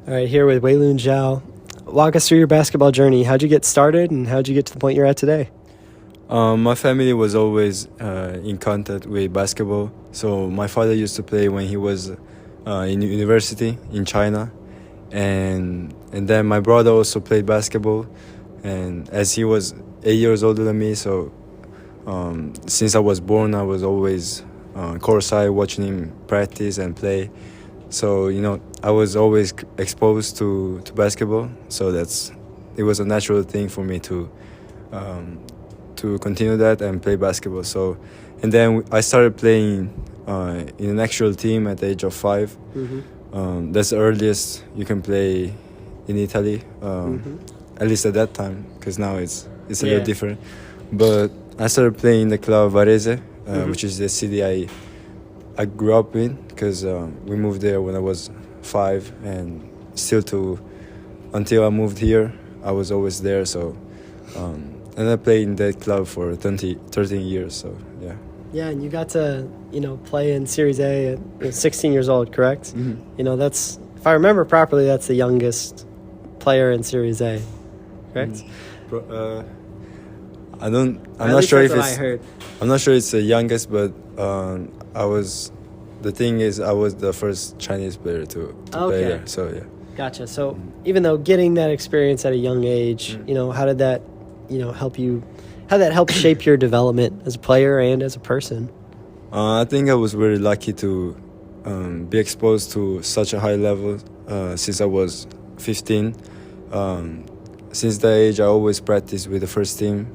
All right, here with Weilun Zhao. Walk us through your basketball journey. How'd you get started, and how'd you get to the point you're at today? My family was always in contact with basketball. So my father used to play when he was in university in China, and then my brother also played basketball. And as he was 8 years older than me, so since I was born, I was always courtside watching him practice and play. So I was always exposed to basketball. So it was a natural thing for me to continue that and play basketball. So, and then I started playing in an actual team at the age of 5. Mm-hmm. That's the earliest you can play in Italy, at least at that time, because now it's a little different. But I started playing in the club Varese, which is the city I grew up in, because we moved there when I was 5, and until I moved here, I was always there. So. And I played in that club for 13 years, so yeah. Yeah, and you got to, play in Series A at 16 years old, correct? Mm-hmm. That's, if I remember properly, that's the youngest player in Series A, correct? I'm not sure if I heard. I'm not sure it's the youngest, but the thing is, I was the first Chinese player to play there, so yeah. Gotcha. So even though getting that experience at a young age, how did that how that helped shape your development as a player and as a person? I think I was very lucky to be exposed to such a high level since I was 15. Since that age, I always practiced with the first team,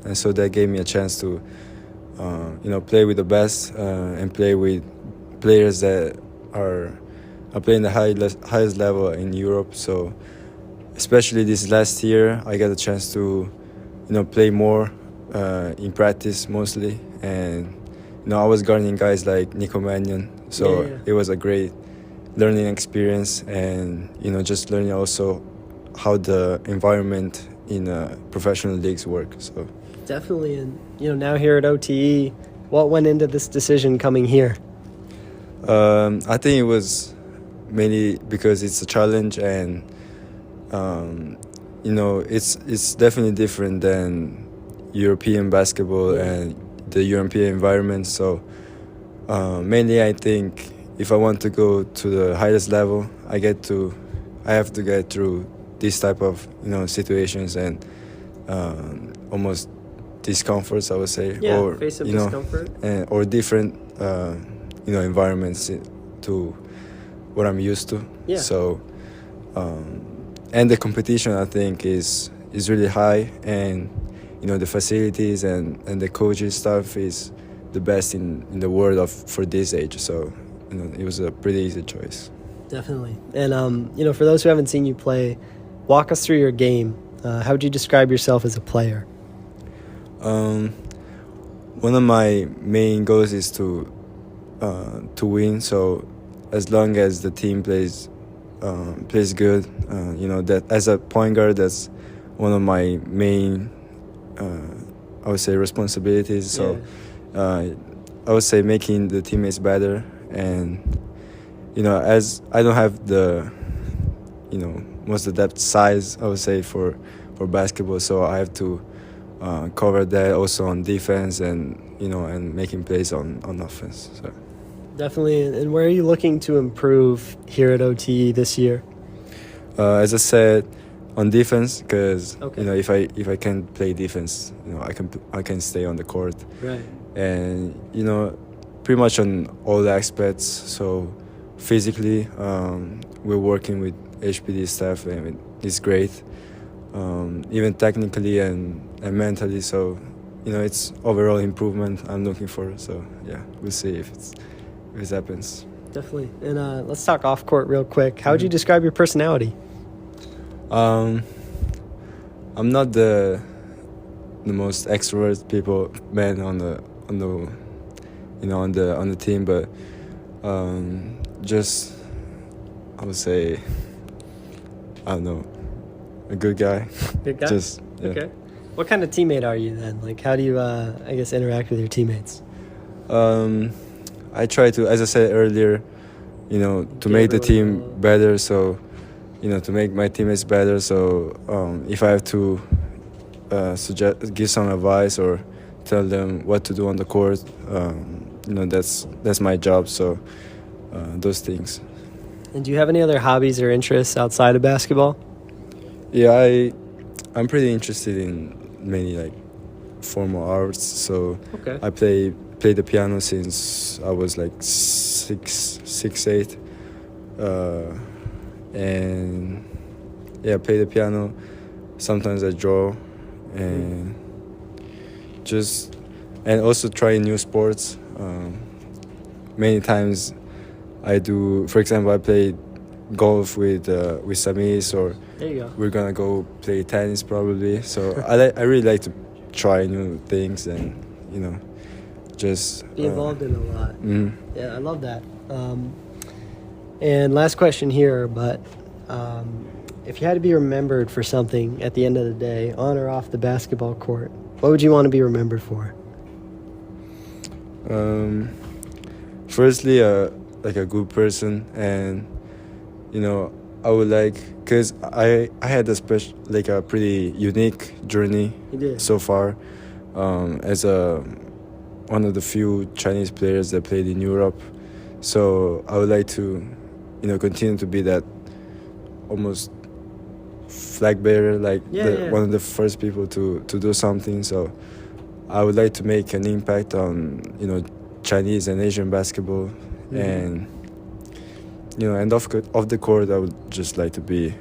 and so that gave me a chance to play with the best and play with players that are playing the highest level in Europe. So especially this last year, I got a chance to, play more in practice mostly, and I was guarding guys like Nico Mannion, so it was a great learning experience, and just learning also how the environment in professional leagues work. So definitely, and now here at OTE, what went into this decision coming here? I think it was mainly because it's a challenge, and it's definitely different than European basketball and the European environment. So mainly I think if I want to go to the highest level, I have to get through this type of situations and almost discomforts, I would say, or face of discomfort, or different environments to what I'm used to. Yeah. So and the competition, I think, is really high, and the facilities and the coaching stuff is the best in the world for this age. So it was a pretty easy choice. Definitely. And for those who haven't seen you play, walk us through your game. How would you describe yourself as a player? One of my main goals is to win. So as long as the team plays good, that as a point guard, that's one of my main I would say responsibilities. So I would say making the teammates better, and as I don't have the most of that size, I would say, for basketball, so I have to cover that also on defense and and making plays on offense. So definitely. And where are you looking to improve here at OTE this year? As I said, on defense, because if I can play defense, I can stay on the court. Right. And pretty much on all aspects. So physically, we're working with HPD staff, and it's great. Even technically and mentally. So it's overall improvement I'm looking for. So yeah, we'll see if it happens. Definitely. And let's talk off court real quick. How would you describe your personality? I'm not the most extrovert man on the team, but just I would say, I don't know, a good guy. Good guy? Okay. What kind of teammate are you then? Like, how do you, interact with your teammates? I try to, as I said earlier, to make the team better. So to make my teammates better. So if I have to give some advice or tell them what to do on the court, that's my job. So those things. And do you have any other hobbies or interests outside of basketball? Yeah, I'm pretty interested in many like formal arts. So Okay. I play the piano since I was like 8, and yeah, play the piano. Sometimes I draw, and also trying new sports. Many times I do. For example, I play golf with Samis, or There you go. we're gonna go play tennis probably. So I really like to try new things and just Be involved in a lot. Mm, Yeah, I love that. And last question here, but if you had to be remembered for something at the end of the day, on or off the basketball court, what would you want to be remembered for? Firstly, like a good person, and I would like, because I had a pretty unique journey You did. so far, as one of the few Chinese players that played in Europe. So I would like to continue to be that almost flag bearer, like one of the first people to do something. So I would like to make an impact on Chinese and Asian basketball. Mm-hmm. And and off the court, I would just like to be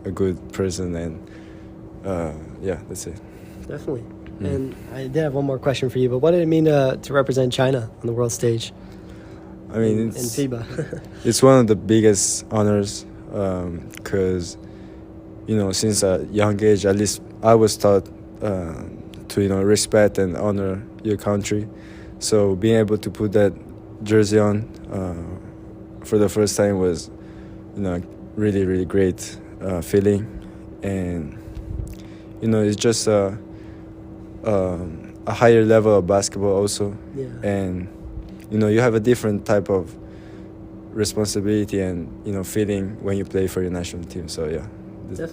a good person, and that's it. Definitely. And I did have one more question for you, but what did it mean to represent China on the world stage? I mean, in FIBA. It's one of the biggest honors, because since a young age, at least I was taught to respect and honor your country. So being able to put that jersey on for the first time was really, really great feeling. And it's just a higher level of basketball also. Yeah. And you have a different type of responsibility and feeling when you play for your national team. So yeah, Definitely.